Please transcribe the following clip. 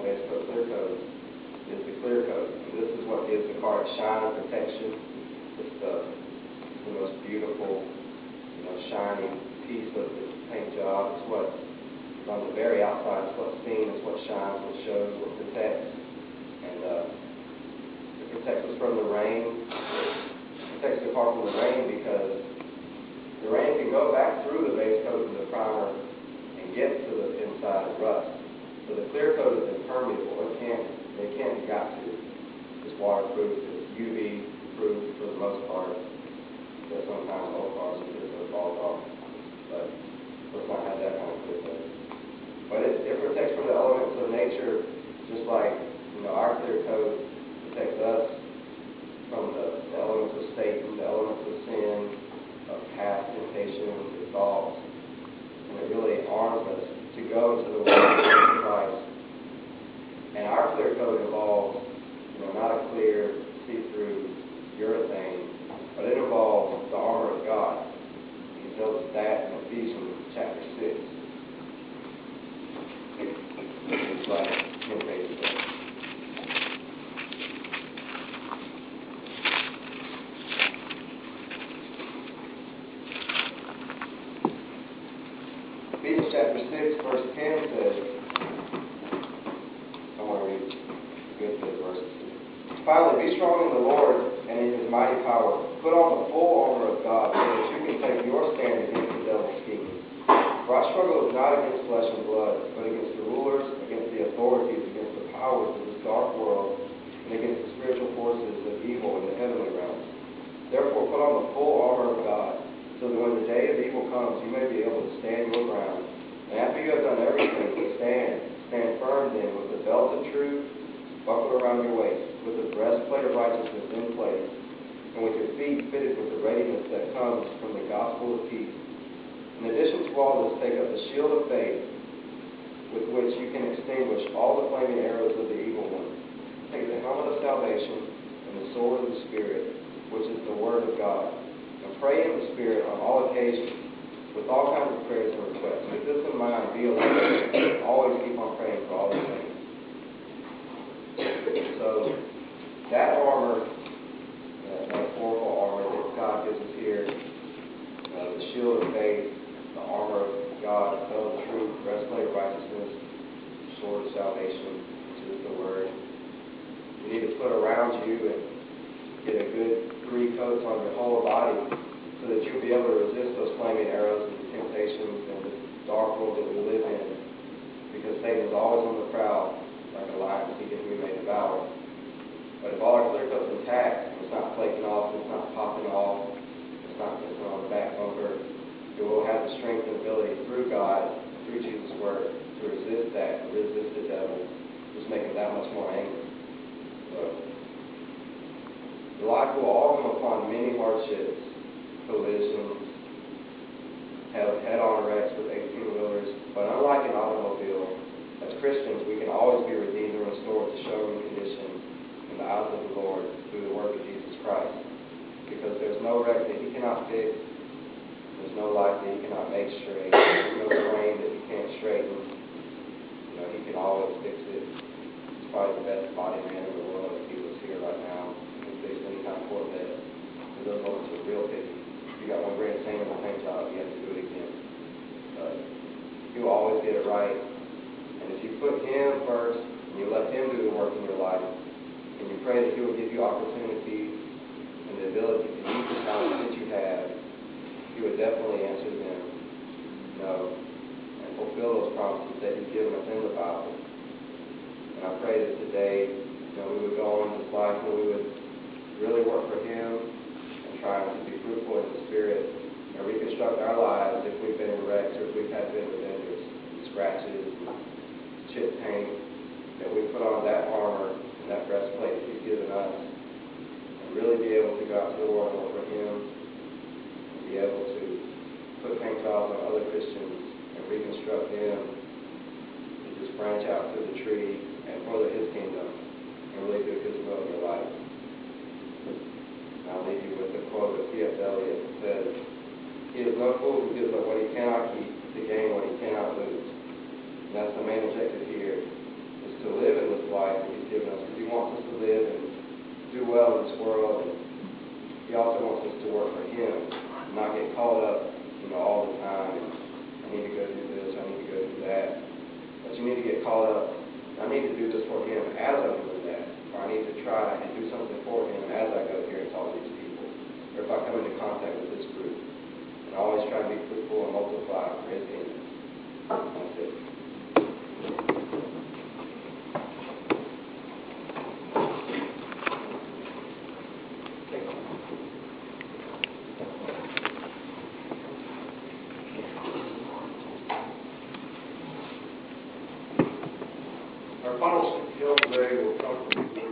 base coat, clear coat, is the clear coat. And this is what gives the car its shine and protection. It's the most beautiful, shiny piece of the paint job. It's what is on the very outside. It's what's seen. It's what shines, what shows, what protects. And it protects us from the rain. It protects the car from the rain because the rain can go back through the base coat and the primer and get to the inside and rust. So the clear coat is impermeable. It can't be got to. It's waterproof. It's UV proof for the most part. But sometimes old cars the clear coat falls off. But let's not have that kind of clear coat. But it protects from the elements of nature, just like our clear coat protects us from the elements of Satan, the elements of sin, of past temptations and thoughts. And it really arms us to go into the world of Jesus Christ. And our clear coat involves, not a clear, see-through urethane, but it involves the armor of God. He tells us that in Ephesians chapter 6. It's like 10 pages ago. Ephesians chapter 6, verse 10 says, I want to read good verses. Finally, be strong in the Lord and in His mighty power. Put on the full armor of God so that you can take your stand against the devil's schemes. For our struggle is not against flesh and blood, but against the rulers, against the authorities, against the powers of this dark world, and against the spiritual forces of evil in the heavenly realms. Therefore, put on the full armor of God, so that when the day of evil comes, you may be able to stand your ground. And after you have done everything, stand firm then with the belt of truth buckled around your waist, with the breastplate of righteousness in place, and with your feet fitted with the readiness that comes from the gospel of peace. In addition to all this, take up the shield of faith, with which you can extinguish all the flaming arrows of the evil one. Take the helmet of salvation and the sword of the Spirit, which is the Word of God. And pray in the Spirit on all occasions, with all kinds of prayers and requests. With this in mind, be alert. Always keep on praying for all these things. So, that armor, that metaphorical armor that God gives us here, the shield of faith, the armor of God, the belt of truth, the breastplate of righteousness, the sword of salvation, which is the Word. You need to put around you and get a good 3 coats on your whole body so that you'll be able to resist those flaming arrows and the temptations and this dark world that we live in. Because Satan is always on the prowl, like a lion seeking whom he may devour. But if all our clear coat's intact, it's not flaking off, it's not popping off, it's not missing on the back bumper, it will have the strength and ability through God, through Jesus' Word, to resist that, resist the devil, just make him that much more angry. So, your life will all come upon many hardships, collisions, head-on wrecks with 18-wheelers, but unlike an automobile, as Christians, we can always be redeemed and restored to showroom condition in the eyes of the Lord through the work of Jesus Christ. Because there's no wreck that He cannot fix, there's no life that He cannot make straight, there's no frame that He can't straighten. He can always fix it. He's probably the best body man in the world if He was here right now. He can fix any kind of Corvette. So those moments are real picky. You got one great thing in the paint job, you have to do it again. But He will always get it right. And if you put Him first, and you let Him do the work in your life, and you pray that He will give you opportunities and the ability to use the talents that you have, He would definitely answer them, and fulfill those promises that He's given us in the Bible. And I pray that today, we would go on this life where we would really work for Him and try to be fruitful in the Spirit and reconstruct our lives if we've been in wrecks or if we've had been offenders, scratches, chip paint, that we put on that armor and that breastplate that He's given us and really be able to go out to the world and work for Him and be able to put paint jobs on other Christians and reconstruct them and just branch out through the tree and further His kingdom and really do His will in your life. And I'll leave you with the quote of C.S. Eliot that says, "He is no fool who gives up what he cannot keep to gain what he cannot lose." And that's the main objective here, is to live Him, not get caught up, all the time. And I need to go do this, I need to go do that. But you need to get caught up. I need to do this for Him as I'm doing that, or I need to try and do something for Him as I go here and talk to these people, or if I come into contact with this group. And always try to be fruitful and multiply for His kingdom. That's it. Our final hymn today will come from